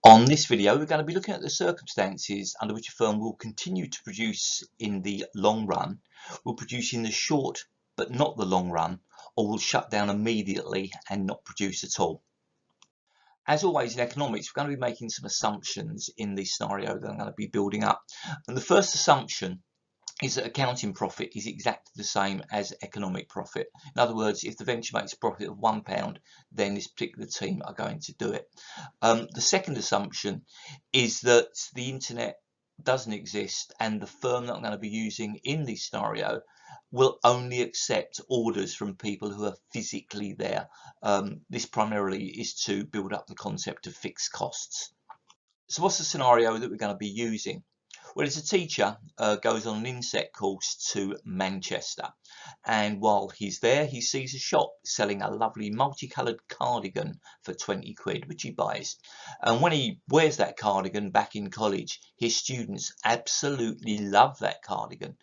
On this video, we're going to be looking at the circumstances under which a firm will continue to produce in the long run, will produce in the short but not the long run, or will shut down immediately and not produce at all. As always in economics, we're going to be making some assumptions in the scenario that I'm going to be building up. And the first assumption is that accounting profit is exactly the same as economic profit. In other words, if the venture makes a profit of £1, then this particular team are going to do it. The second assumption is that the internet doesn't exist and the firm that I'm going to be using in this scenario will only accept orders from people who are physically there. This primarily is to build up the concept of fixed costs. So what's the scenario that we're going to be using? Well, as a teacher goes on an inset course to Manchester, and while he's there, he sees a shop selling a lovely multicoloured cardigan for 20 quid, which he buys. And when he wears that cardigan back in college, his students absolutely love that cardigan,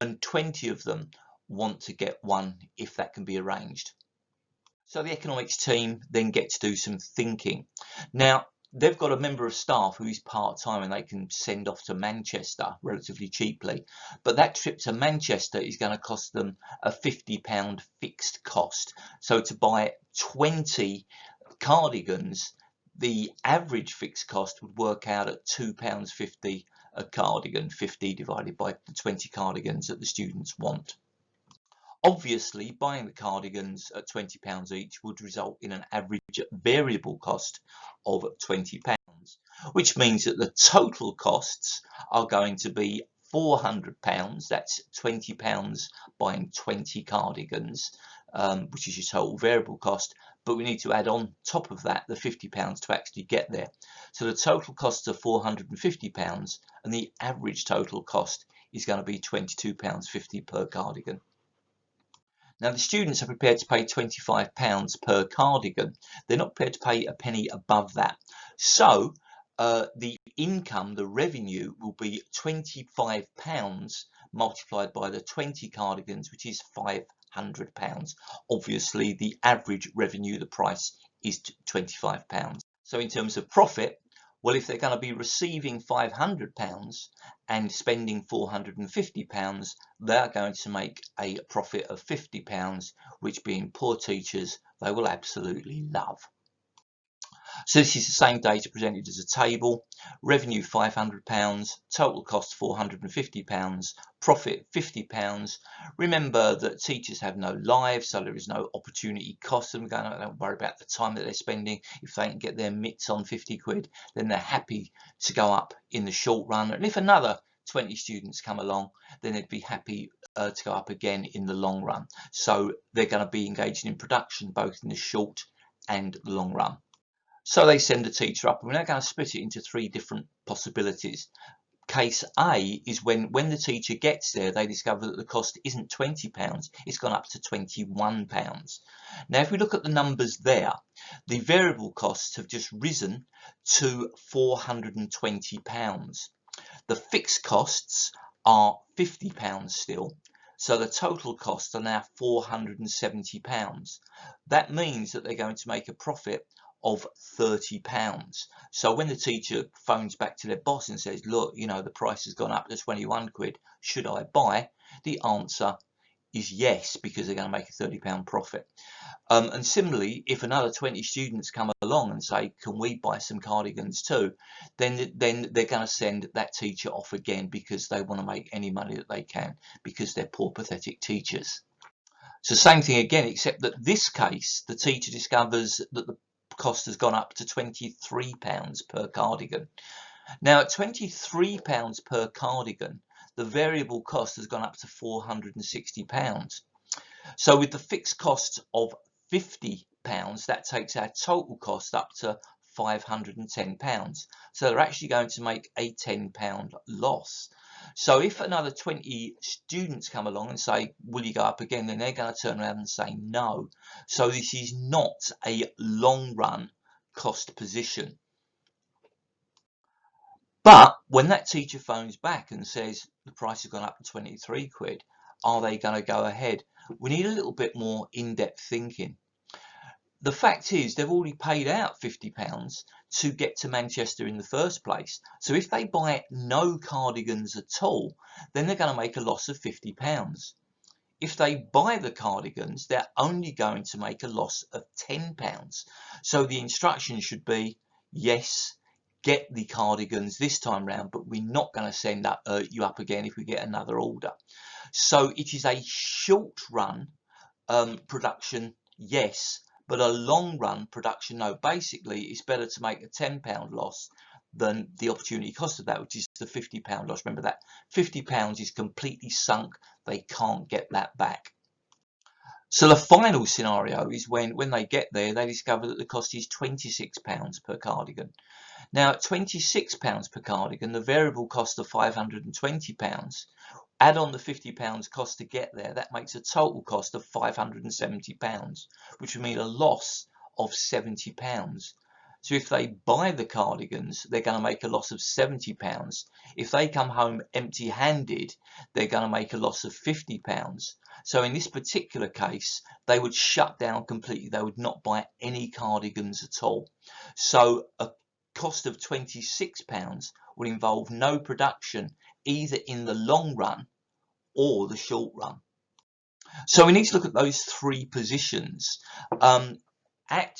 and 20 of them want to get one if that can be arranged. So the economics team then get to do some thinking. Now, they've got a member of staff who is part-time and they can send off to Manchester relatively cheaply. But that trip to Manchester is going to cost them a £50 fixed cost. So to buy 20 cardigans, the average fixed cost would work out at £2.50 a cardigan, 50 divided by the 20 cardigans that the students want. Obviously, buying the cardigans at £20 each would result in an average variable cost of £20, which means that the total costs are going to be £400. That's £20 buying 20 cardigans, which is your total variable cost. But we need to add on top of that the £50 to actually get there. So the total costs are £450, and the average total cost is going to be £22.50 per cardigan. Now, the students are prepared to pay £25 per cardigan. They're not prepared to pay a penny above that. So the income, the revenue, will be £25 multiplied by the 20 cardigans, which is £500. Obviously, the average revenue, the price, is £25. So in terms of profit, well, if they're going to be receiving £500 and spending £450, they're going to make a profit of £50, which, being poor teachers, they will absolutely love. So this is the same data presented as a table. Revenue £500, total cost £450, profit £50. Remember that teachers have no lives, so there is no opportunity cost. Them going, don't worry about the time that they're spending. If they can get their mitts on 50 quid, then they're happy to go up in the short run. And if another 20 students come along, then they'd be happy to go up again in the long run. So they're going to be engaging in production both in the short and the long run. So they send the teacher up, and we're now going to split it into three different possibilities. Case A is when the teacher gets there, they discover that the cost isn't £20, it's gone up to £21. Now, if we look at the numbers there, the variable costs have just risen to £420. The fixed costs are £50 still, so the total costs are now £470. That means that they're going to make a profit of £30. So when the teacher phones back to their boss and says, look, you know, the price has gone up to 21 quid, should I buy? The answer is yes, because they're going to make a £30 profit. And similarly, if another 20 students come along and say, can we buy some cardigans too? Then they're going to send that teacher off again, because they want to make any money that they can, because they're poor, pathetic teachers. So same thing again, except that this case, the teacher discovers that the cost has gone up to £23 per cardigan. Now, at £23 per cardigan, the variable cost has gone up to £460. So with the fixed cost of £50, that takes our total cost up to £510. So they're actually going to make a £10 loss. So if another 20 students come along and say, will you go up again? Then they're going to turn around and say no. So this is not a long run cost position. But when that teacher phones back and says the price has gone up to 23 quid, are they going to go ahead? We need a little bit more in-depth thinking. the fact is they've already paid out £50 to get to Manchester in the first place. So if they buy no cardigans at all, then they're going to make a loss of £50. If they buy the cardigans, they're only going to make a loss of £10. So the instruction should be, yes, get the cardigans this time round, but we're not going to send you up again if we get another order. So it is a short run production, yes, but a long run production, no. Basically, it's better to make a £10 loss than the opportunity cost of that, which is the £50 loss. Remember that £50 is completely sunk. They can't get that back. So the final scenario is when they get there, they discover that the cost is £26 per cardigan. Now, at £26 per cardigan, the variable cost of £520, add on the £50 cost to get there, that makes a total cost of £570, which would mean a loss of £70. So if they buy the cardigans, they're going to make a loss of £70. If they come home empty-handed, they're going to make a loss of £50. So in this particular case, they would shut down completely. They would not buy any cardigans at all. So a cost of £26 would involve no production, either in the long run or the short run. So we need to look at those three positions. At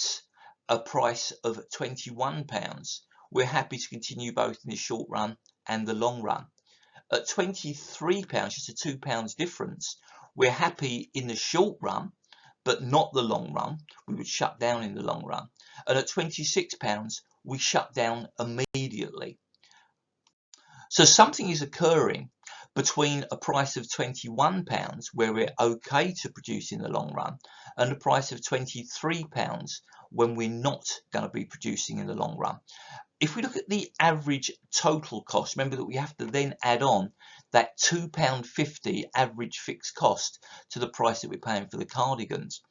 a price of £21, we're happy to continue both in the short run and the long run. At £23, just a £2 difference, we're happy in the short run, but not the long run. We would shut down in the long run. And at £26, we shut down immediately. So something is occurring between a price of £21, where we're okay to produce in the long run, and a price of £23 when we're not going to be producing in the long run. If we look at the average total cost, remember that we have to then add on that £2.50 average fixed cost to the price that we're paying for the cardigans.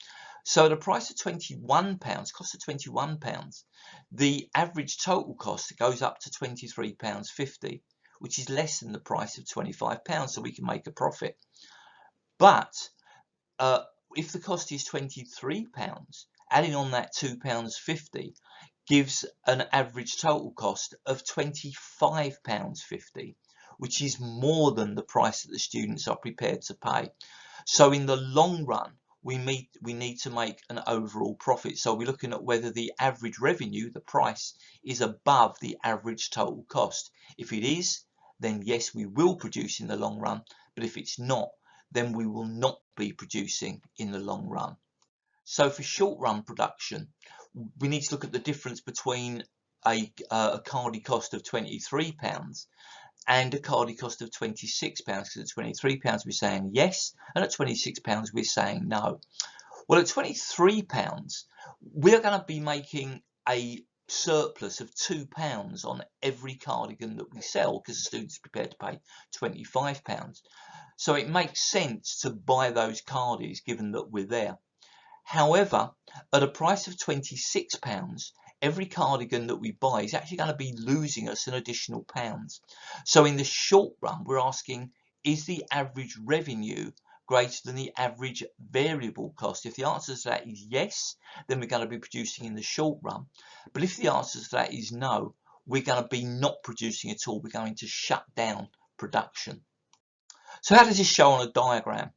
So at a price of £21, cost of £21, the average total cost goes up to £23.50, which is less than the price of £25, so we can make a profit. But if the cost is £23, adding on that £2.50 gives an average total cost of £25.50, which is more than the price that the students are prepared to pay. So in the long run, we need to make an overall profit. So we're looking at whether the average revenue, the price, is above the average total cost. If it is, then yes, we will produce in the long run. But if it's not, then we will not be producing in the long run. So for short run production, we need to look at the difference between a cardie cost of £23 and a cardie cost of £26, because at £23 we're saying yes, and at £26 we're saying no. Well, at £23 we're going to be making a surplus of £2 on every cardigan that we sell, because the student's prepared to pay £25. So it makes sense to buy those cardies given that we're there. However, at a price of £26, every cardigan that we buy is actually going to be losing us an additional £1. So in the short run, we're asking, is the average revenue greater than the average variable cost? If the answer to that is yes, then we're going to be producing in the short run. But if the answer to that is no, we're going to be not producing at all. We're going to shut down production. So how does this show on a diagram?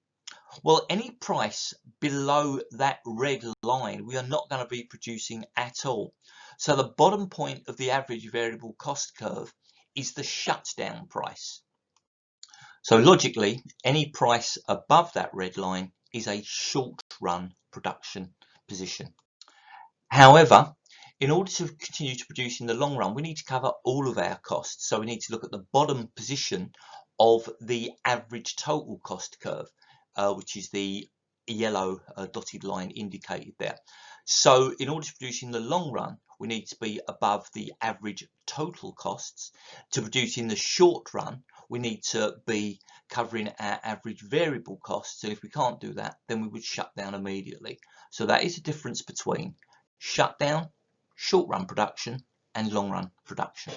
Well, any price below that red line, we are not going to be producing at all. So the bottom point of the average variable cost curve is the shutdown price. So logically, any price above that red line is a short run production position. However, in order to continue to produce in the long run, we need to cover all of our costs. So we need to look at the bottom position of the average total cost curve, which is the yellow dotted line indicated there. So in order to produce in the long run, we need to be above the average total costs. To produce in the short run, we need to be covering our average variable costs. And if we can't do that, then we would shut down immediately. So that is the difference between shutdown, short run production, and long run production.